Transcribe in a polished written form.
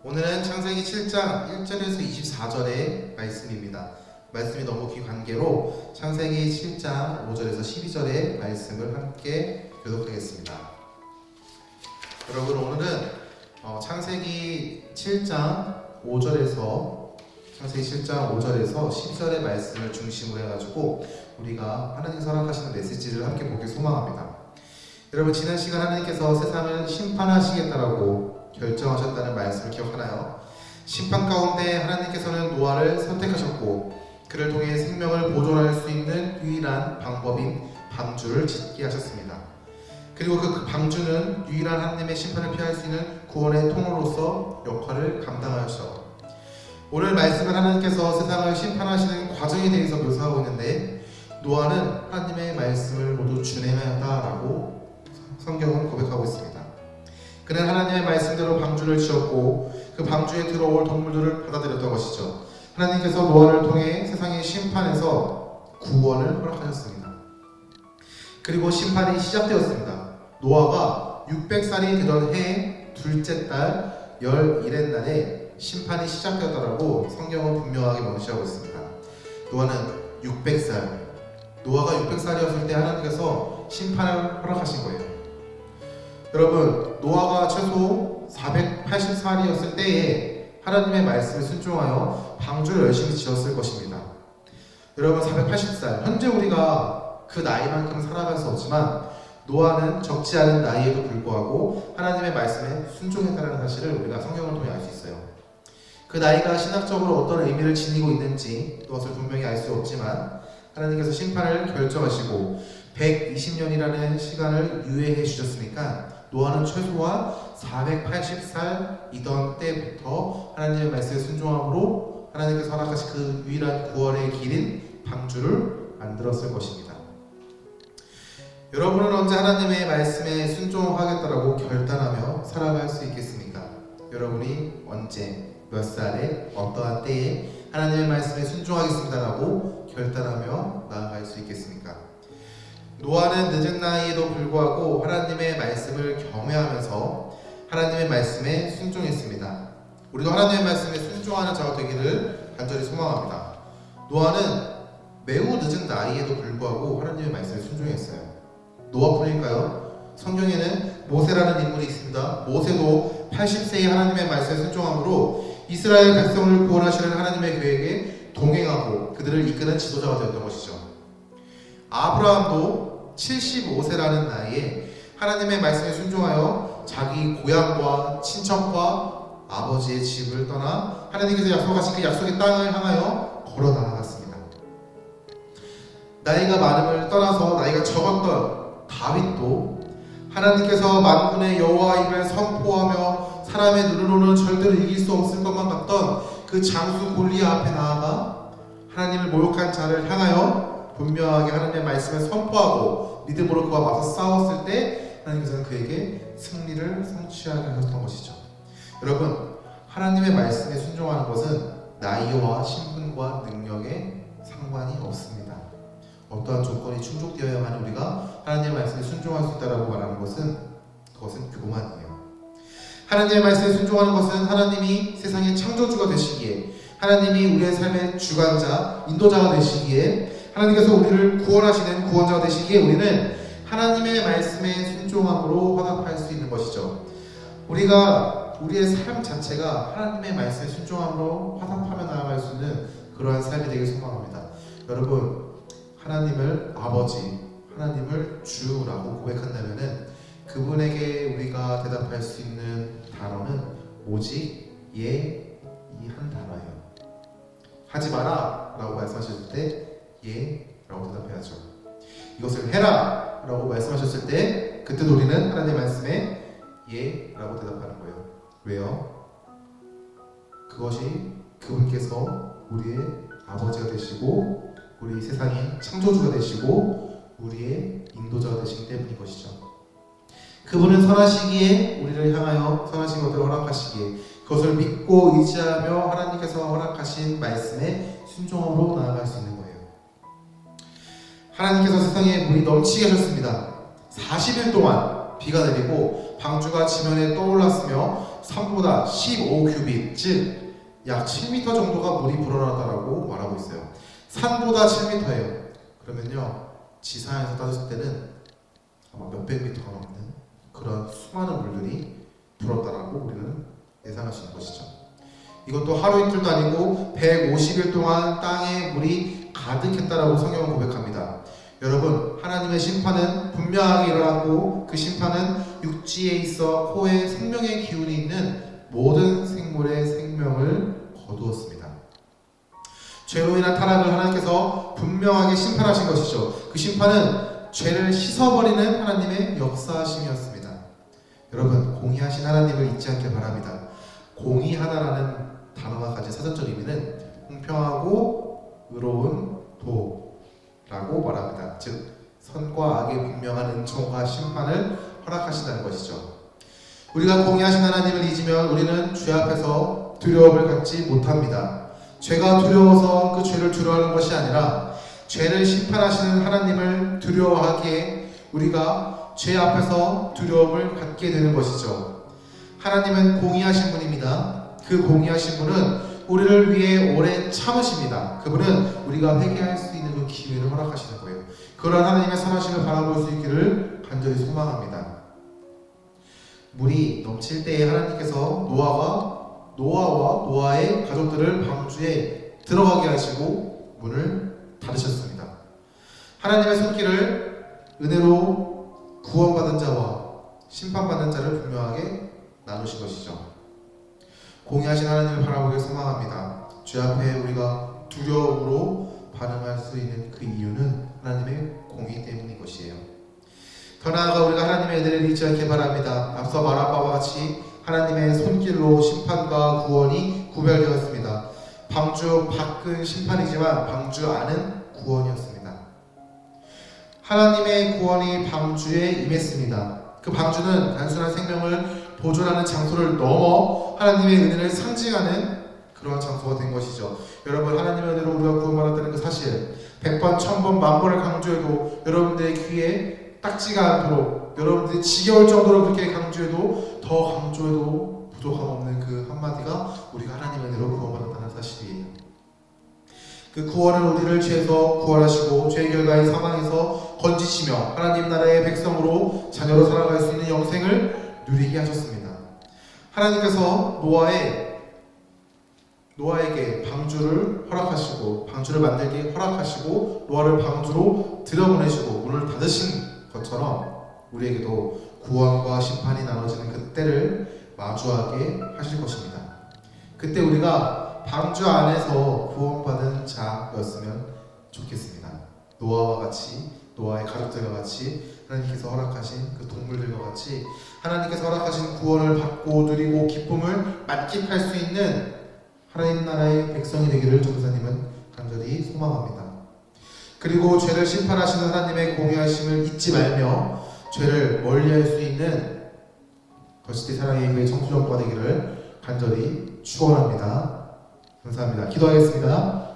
오늘은 창세기 7장 1절에서 24절의 말씀입니다. 말씀이 너무 귀관계로 창세기 7장 5절에서 12절의 말씀을 함께 교독하겠습니다. 여러분, 오늘은 창세기 7장 5절에서 12절의 말씀을 중심으로 해가지고 우리가 하나님께서 허락하시는 메시지를 함께 보길 소망합니다. 여러분, 지난 시간 하나님께서 세상을 심판하시겠다라고 결정하셨다는 말씀을 기억하나요? 심판 가운데 하나님께서는 노아를 선택하셨고 그를 통해 생명을 보존할 수 있는 유일한 방법인 방주를 짓게 하셨습니다. 그리고 그 방주는 유일한 하나님의 심판을 피할 수 있는 구원의 통로로서 역할을 감당하였죠. 오늘 말씀은 하나님께서 세상을 심판하시는 과정에 대해서 묘사하고 있는데, 노아는 하나님의 말씀을 모두 준행하였다라고 성경은 고백하고 있습니다. 그는 하나님의 말씀대로 방주를 지었고 그 방주에 들어올 동물들을 받아들였던 것이죠. 하나님께서 노아를 통해 세상의 심판에서 구원을 허락하셨습니다. 그리고 심판이 시작되었습니다. 노아가 600살이 되던 해 둘째 달 11의 날에 심판이 시작되었다라고 성경은 분명하게 명시하고 있습니다. 노아는 600살, 노아가 600살이었을 때 하나님께서 심판을 허락하신 거예요. 여러분, 노아가 최소 480살이었을 때에 하나님의 말씀에 순종하여 방주를 열심히 지었을 것입니다. 여러분, 480살, 현재 우리가 그 나이만큼 살아갈 수 없지만 노아는 적지 않은 나이에도 불구하고 하나님의 말씀에 순종했다는 사실을 우리가 성경을 통해 알 수 있어요. 그 나이가 신학적으로 어떤 의미를 지니고 있는지 그것을 분명히 알 수 없지만 하나님께서 심판을 결정하시고 120년이라는 시간을 유예해 주셨으니까 노아는 최소한 480살이던 때부터 하나님의 말씀에 순종함으로 하나님께서 허락하신 그 유일한 구원의 길인 방주를 만들었을 것입니다. 여러분은 언제 하나님의 말씀에 순종하겠다라고 결단하며 살아갈 수 있겠습니까? 여러분이 언제, 몇 살에, 어떠한 때에 하나님의 말씀에 순종하겠습니다라고 결단하며 나아갈 수 있겠습니까? 노아는 늦은 나이에도 불구하고 하나님의 말씀을 경외하면서 하나님의 말씀에 순종했습니다. 우리도 하나님의 말씀에 순종하는 자가 되기를 간절히 소망합니다. 노아는 매우 늦은 나이에도 불구하고 하나님의 말씀에 순종했어요. 노아뿐일까요? 성경에는 모세라는 인물이 있습니다. 모세도 80세에 하나님의 말씀에 순종함으로 이스라엘 백성을 구원하시는 하나님의 계획에 동행하고 그들을 이끄는 지도자가 되었던 것이죠. 아브라함도 75세라는 나이에 하나님의 말씀에 순종하여 자기 고향과 친척과 아버지의 집을 떠나 하나님께서 약속하신 그 약속의 땅을 향하여 걸어 나아갔습니다. 나이가 많음을 떠나서 나이가 적었던 다윗도 하나님께서 만군의 여호와임을 선포하며 사람의 눈으로는 절대로 이길 수 없을 것만 같던 그 장수 골리앗 앞에 나아가 하나님을 모욕한 자를 향하여 분명하게 하나님의 말씀을 선포하고 믿음으로 그와 맞서 싸웠을 때 하나님께서는 그에게 승리를 성취하게 하셨던 것이죠. 여러분, 하나님의 말씀에 순종하는 것은 나이와 신분과 능력에 상관이 없습니다. 어떠한 조건이 충족되어야만 우리가 하나님의 말씀에 순종할 수 있다고 말하는 것은 그것은 교만이에요. 하나님의 말씀에 순종하는 것은 하나님이 세상의 창조주가 되시기에, 하나님이 우리의 삶의 주관자, 인도자가 되시기에, 하나님께서 우리를 구원하시는 구원자가 되시기에 우리는 하나님의 말씀에 순종함으로 화답할 수 있는 것이죠. 우리가 우리의 삶 자체가 하나님의 말씀에 순종함으로 화답하며 나아갈 수 있는 그러한 삶이 되길 소망합니다. 여러분, 하나님을 아버지, 하나님을 주라고 고백한다면은 그분에게 우리가 대답할 수 있는 단어는 오직 예, 이 한 단어예요. 하지 마라 라고 말씀하셨을 때 예 라고 대답해야죠. 이것을 해라 라고 말씀하셨을 때 그때 우리는 하나님의 말씀에 예 라고 대답하는 거예요. 왜요? 그것이 그분께서 우리의 아버지가 되시고 우리 세상의 창조주가 되시고 우리의 인도자가 되시기 때문인 것이죠. 그분은 선하시기에 우리를 향하여 선하신 것들을 허락하시기에 그것을 믿고 의지하며 하나님께서 허락하신 말씀에 순종함으로 나아갈 수 있는 거예요. 하나님께서 세상에 물이 넘치게 하셨습니다. 40일 동안 비가 내리고 방주가 지면에 떠올랐으며 산보다 15규빗, 즉 약 7m 정도가 물이 불어났다라고 말하고 있어요. 산보다 7m예요. 그러면요, 지상에서 따졌을 때는 아마 몇백 미터가 넘는 그런 수많은 물들이 불었다라고 우리는 예상할 수 있는 것이죠. 이것도 하루 이틀도 아니고 150일 동안 땅에 물이 가득했다라고 성경은 고백합니다. 여러분, 하나님의 심판은 분명하게 일어났고 그 심판은 육지에 있어 코에 생명의 기운이 있는 모든 생물의 생명을 거두었습니다. 죄로 인한 타락을 하나님께서 분명하게 심판하신 것이죠. 그 심판은 죄를 씻어버리는 하나님의 역사하심이었습니다. 여러분, 공의하신 하나님을 잊지 않길 바랍니다. 공의하다라는 단어가 가진 사전적 의미는 공평하고 의로운 도라고 말합니다. 즉 선과 악의 분명한 은총과 심판을 허락하신다는 것이죠. 우리가 공의하신 하나님을 잊으면 우리는 죄 앞에서 두려움을 갖지 못합니다. 죄가 두려워서 그 죄를 두려워하는 것이 아니라 죄를 심판하시는 하나님을 두려워하기에 우리가 죄 앞에서 두려움을 갖게 되는 것이죠. 하나님은 공의하신 분입니다. 그 공의하신 분은 우리를 위해 오래 참으십니다. 그분은 우리가 회개할 수 있는 그 기회를 허락하시는 거예요. 그러한 하나님의 선하심을 바라볼 수 있기를 간절히 소망합니다. 물이 넘칠 때에 하나님께서 노아와 노아의 가족들을 방주에 들어가게 하시고 문을 닫으셨습니다. 하나님의 손길을 은혜로 구원받은 자와 심판받는 자를 분명하게 나누신 것이죠. 공의하신 하나님을 바라보길 소망합니다. 죄 앞에 우리가 두려움으로 반응할 수 있는 그 이유는 하나님의 공의 때문인 것이에요. 더 나아가 우리가 하나님의 은혜를 잊지 않게 바랍니다. 앞서 말한 바와 같이 하나님의 손길로 심판과 구원이 구별되었습니다. 방주 밖은 심판이지만 방주 안은 구원이었습니다. 하나님의 구원이 방주에 임했습니다. 그 방주는 단순한 생명을 보존하는 장소를 넘어 하나님의 은혜를 상징하는 그러한 장소가 된 것이죠. 여러분, 하나님의 은혜로 우리가 구원받았다는 그 사실 100번, 1000번, 만번을 강조해도 여러분들의 귀에 딱지가 않도록, 여러분들이 지겨울 정도로 그렇게 강조해도 더 강조해도 부족함 없는 그 한마디가 우리가 하나님의 은혜로 구원받았다는 사실이에요. 그 구원은 우리를 죄에서 구원하시고 죄의 결과인 사망에서 건지시며 하나님 나라의 백성으로 자녀로 살아갈 수 있는 영생을 누리게 하셨습니다. 하나님께서 노아에게 방주를 허락하시고 방주를 만들게 허락하시고 노아를 방주로 들여보내시고 문을 닫으신 것처럼 우리에게도 구원과 심판이 나눠지는 그때를 마주하게 하실 것입니다. 그때 우리가 방주 안에서 구원받은 자였으면 좋겠습니다. 노아와 같이, 노아의 가족들과 같이 하나님께서 허락하신 그 동물들과 같이 하나님께서 허락하신 구원을 받고 누리고 기쁨을 만끽할 수 있는 하나님 나라의 백성이 되기를 전도사님은 간절히 소망합니다. 그리고 죄를 심판하시는 하나님의 공의하심을 잊지 말며 죄를 멀리할 수 있는 더시티 사랑의 교회 청소년과 되기를 간절히 축원합니다. 감사합니다. 기도하겠습니다.